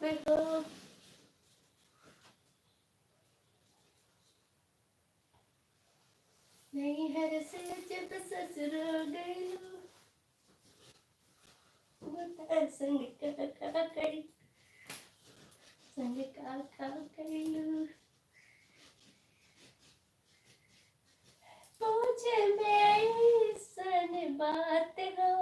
पे हो। नहीं हर से जब ससुर गयो संग का करी संग का करीलू पूछे में सन बात हो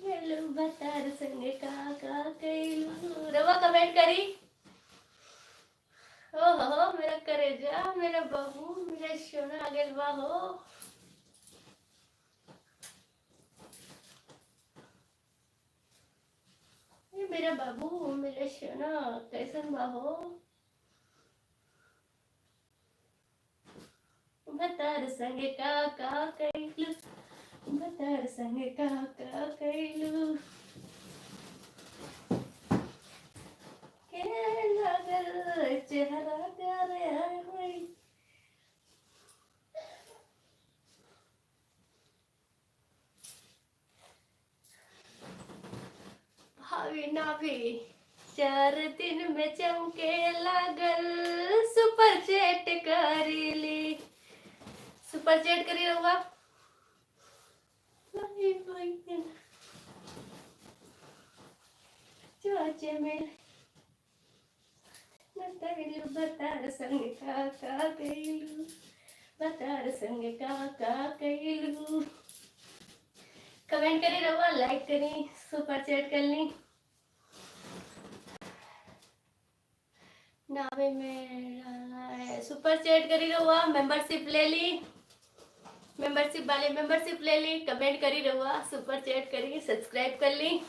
हेलो बतार संग का करीलू रवा कमेंट करी हो मेरा करेजा मेरा बहू मेरा सोना आगे हो ये मेरा बाबू मेरा सोना कैसन बाहो बतार संगे का कैलू बतार संगे का कैलू के लागल चेहरा प्यारे आए होई भाभी नाभी 4 दिन में चमके लागल सुपर चैट करीली सुपर चैट करी रहूँगा चोचे में बतार संग का कैलू बतार संग का कैलू कमेंट करी रहुआ लाइक करी सुपर चैट कर ली नावे में सुपर चैट करी रहुआ मेंबरशिप ले ली मेंबरशिप वाले मेंबरशिप ले ली कमेंट करी रहुआ सुपर चैट करी सब्सक्राइब कर ली